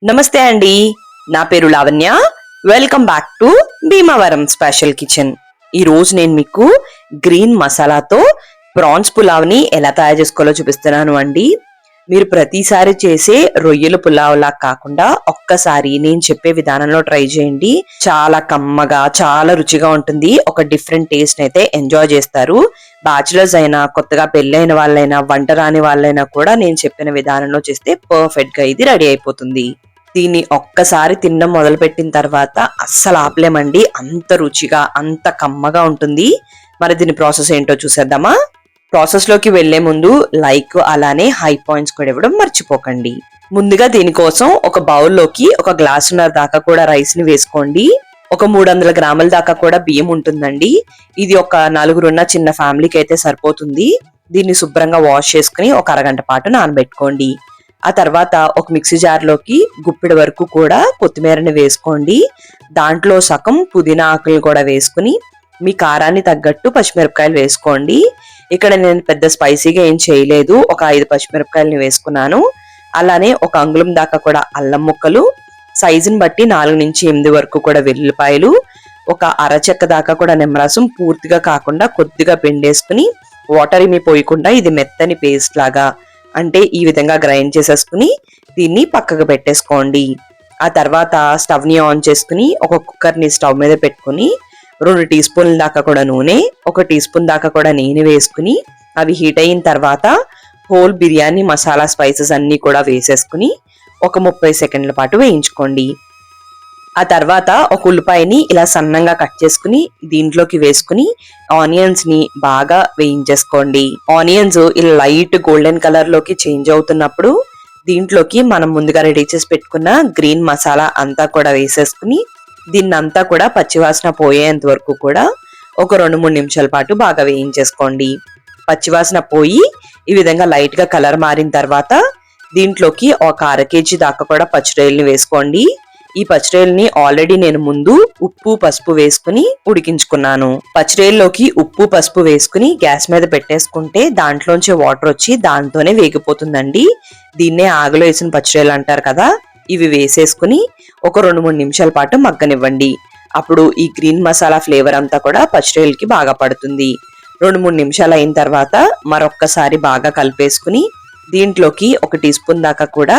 నమస్తే అండి, నా పేరు Lavanya. Welcome back to Bhimavaram special kitchen. ఈ రోజు నేను మీకు గ్రీన్ మసాలాతో ప్రాన్స్ పులావ్ని ఎలా తయారు చేసుకోవాలో చూపిస్తున్నాను అండి. మీరు ప్రతిసారి చేసే రొయ్యల పులావ్ లా కాకుండా ఒక్కసారి నేను చెప్పే విధానంలో ట్రై చేయండి. చాలా కమ్మగా, చాలా రుచిగా ఉంటుంది. ఒక డిఫరెంట్ టేస్ట్ అయితే ఎంజాయ్ చేస్తారు. బ్యాచులర్స్ అయినా, కొత్తగా పెళ్ళైన వాళ్ళైనా, వంట రాని వాళ్ళైనా కూడా నేను చెప్పిన విధానంలో చేస్తే పర్ఫెక్ట్ గా ఇది రెడీ అయిపోతుంది. దీన్ని ఒక్కసారి తినడం మొదలు పెట్టిన తర్వాత అస్సలు ఆపలేమండి. అంత రుచిగా, అంత కమ్మగా ఉంటుంది. మరి దీని ప్రాసెస్ ఏంటో చూసేద్దామా? ప్రాసెస్ లోకి వెళ్లే ముందు లైక్ అలానే హై పాయింట్స్ కూడా ఇవ్వడం మర్చిపోకండి. ముందుగా దీనికోసం ఒక బౌల్లోకి ఒక గ్లాసున్నర దాకా కూడా రైస్ ని వేసుకోండి. ఒక 300 గ్రాముల దాకా కూడా బియ్యం ఉంటుందండి. ఇది ఒక నలుగురున్న చిన్న ఫ్యామిలీకి అయితే సరిపోతుంది. దీన్ని శుభ్రంగా వాష్ చేసుకుని ఒక అరగంట పాటు నానబెట్టుకోండి. ఆ తర్వాత ఒక మిక్సీ జార్ లోకి గుప్పెడు వరకు కూడా కొత్తిమీరని వేసుకోండి. దాంట్లో సగం పుదీనా ఆకులు కూడా వేసుకుని మీ కారాన్ని తగ్గట్టు పచ్చిమిరపకాయలు వేసుకోండి. ఇక్కడ నేను పెద్ద స్పైసీగా ఏం చేయలేదు. ఒక 5 పచ్చిమిరపకాయలని వేసుకున్నాను. అలానే ఒక అంగుళం దాకా కూడా అల్లం ముక్కలు, సైజుని బట్టి 4 నుంచి 8 వరకు కూడా వెల్లుల్లిపాయలు, ఒక అరచెక్క దాకా కూడా నిమ్మరసం, పూర్తిగా కాకుండా కొద్దిగా పిండేసుకుని వాటర్ ఏమి పోయకుండా ఇది మెత్తని పేస్ట్ లాగా అంటే ఈ విధంగా గ్రైండ్ చేసేసుకుని దీన్ని పక్కకు పెట్టేసుకోండి. ఆ తర్వాత స్టవ్ ని ఆన్ చేసుకుని ఒక కుక్కర్ ని స్టవ్ మీద పెట్టుకుని 2 టీ స్పూన్ల దాకా కూడా నూనె, 1 టీ స్పూన్ దాకా కూడా నెయ్యి వేసుకుని అవి హీట్ అయిన తర్వాత హోల్ బిర్యానీ మసాలా స్పైసెస్ అన్ని కూడా వేసేసుకుని ఒక 30 సెకండ్ల పాటు వేయించుకోండి. ఆ తర్వాత ఒక ఉల్లిపాయని ఇలా సన్నంగా కట్ చేసుకుని దీంట్లోకి వేసుకుని ఆనియన్స్ ని బాగా వేయించేసుకోండి. ఆనియన్స్ ఇలా లైట్ గోల్డెన్ కలర్ లోకి చేంజ్ అవుతున్నప్పుడు దీంట్లోకి మనం ముందుగా రెడీ చేసి పెట్టుకున్న గ్రీన్ మసాలా అంతా కూడా వేసేసుకుని దీన్నంతా కూడా పచ్చివాసన పోయేంత వరకు కూడా ఒక 2-3 నిమిషాల పాటు బాగా వేయించేసుకోండి. పచ్చివాసన పోయి ఈ విధంగా లైట్ గా కలర్ మారిన తర్వాత దీంట్లోకి ఒక 1/2 కేజీ దాకా కూడా పచ్చిరొయ్యల్ని వేసుకోండి. ఈ పచ్చిరొయ్యల్ని ఆల్రెడీ నేను ముందు ఉప్పు పసుపు వేసుకుని ఉడికించుకున్నాను. పచ్చిరొయ్యల్లోకి ఉప్పు పసుపు వేసుకుని గ్యాస్ మీద పెట్టేసుకుంటే దాంట్లోంచి వాటర్ వచ్చి దాంతోనే వేగిపోతుందండి. దీన్నే ఆగలో వేసిన పచ్చిరొయ్యలు అంటారు కదా. ఇవి వేసేసుకుని ఒక 2-3 నిమిషాల పాటు మగ్గనివ్వండి. అప్పుడు ఈ గ్రీన్ మసాలా ఫ్లేవర్ అంతా కూడా పచ్చిరొయ్యలకి బాగా పడుతుంది. 2-3 నిమిషాలు అయిన తర్వాత మరొక్కసారి బాగా కలిపేసుకుని దీంట్లోకి 1 టీ స్పూన్ దాకా కూడా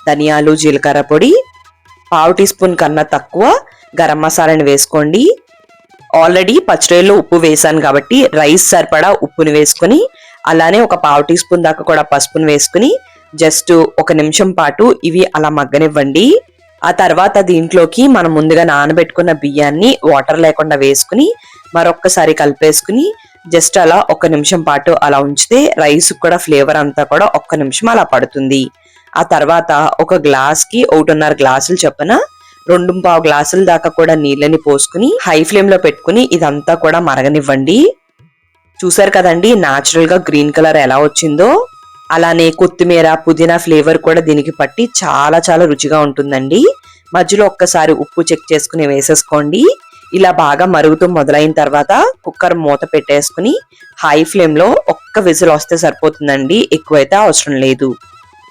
ధనియాలు, జీలకర్ర పొడి, 1/2 టీ స్పూన్ కన్నా తక్కువ గరం మసాలాని వేసుకోండి. ఆల్రెడీ పచ్చిరొయ్యలో ఉప్పు వేసాను కాబట్టి రైస్ సరిపడా ఉప్పుని వేసుకుని అలానే ఒక 1/2 టీ స్పూన్ దాకా కూడా పసుపుని వేసుకుని జస్ట్ 1 నిమిషం పాటు ఇవి అలా మగ్గనివ్వండి. ఆ తర్వాత దీంట్లోకి మనం ముందుగా నానబెట్టుకున్న బియ్యాన్ని వాటర్ లేకుండా వేసుకుని మరొక్కసారి కలిపేసుకుని జస్ట్ అలా 1 నిమిషం పాటు అలా ఉంచితే రైస్ కూడా ఫ్లేవర్ అంతా కూడా 1 నిమిషం అలా పడుతుంది. ఆ తర్వాత ఒక గ్లాస్ కి 1.5 గ్లాసులు చొప్పున 2.5 గ్లాసుల దాకా కూడా నీళ్ళని పోసుకుని హై ఫ్లేమ్ లో పెట్టుకుని ఇదంతా కూడా మరగనివ్వండి. చూసారు కదండి నాచురల్ గా గ్రీన్ కలర్ ఎలా వచ్చిందో. అలానే కొత్తిమీర, పుదీనా ఫ్లేవర్ కూడా దీనికి పట్టి చాలా చాలా రుచిగా ఉంటుందండి. మధ్యలో ఒక్కసారి ఉప్పు చెక్ చేసుకుని వేసేసుకోండి. ఇలా బాగా మరుగుతూ మొదలైన తర్వాత కుక్కర్ మూత పెట్టేసుకుని హై ఫ్లేమ్ లో ఒక్క విజిల్ వస్తే సరిపోతుందండి. ఎక్కువైతే అవసరం లేదు.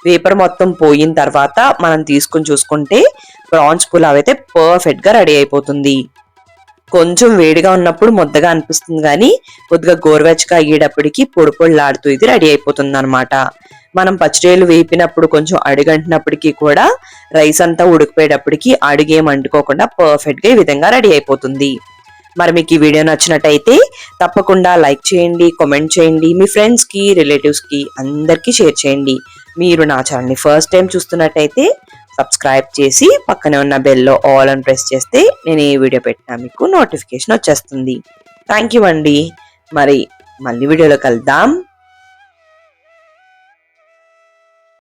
వేపర్ మొత్తం పోయిన తర్వాత మనం తీసుకుని చూసుకుంటే ప్రాన్స్ పులావ్ అయితే పర్ఫెక్ట్ గా రెడీ అయిపోతుంది. కొంచెం వేడిగా ఉన్నప్పుడు ముద్దగా అనిపిస్తుంది కానీ కొద్దిగా గోరువెచ్చగా అయ్యేటప్పటికి పొడి పొడిలాడుతూ ఇది రెడీ అయిపోతుంది అనమాట. మనం పచ్చిరొయ్యలు వేపినప్పుడు కొంచెం అడుగంటినప్పటికీ కూడా రైస్ అంతా ఉడికిపోయేటప్పటికి అడుగేం అంటుకోకుండా పర్ఫెక్ట్ గా ఈ విధంగా రెడీ అయిపోతుంది. మరి మీకు ఈ వీడియో నచ్చినట్టయితే తప్పకుండా లైక్ చేయండి, కామెంట్ చేయండి, మీ ఫ్రెండ్స్ కి, రిలేటివ్స్ కి అందరికీ షేర్ చేయండి. మీరు నా ఛానల్ ని ఫస్ట్ టైం చూస్తున్నట్టయితే సబ్స్క్రైబ్ చేసి పక్కనే ఉన్న బెల్ లో ఆల్ అని ప్రెస్ చేస్తే నేను ఏ వీడియో పెట్టినా మీకు నోటిఫికేషన్ వచ్చేస్తుంది. థ్యాంక్ యూ అండి. మరి మళ్ళీ వీడియోలో కలుద్దాం.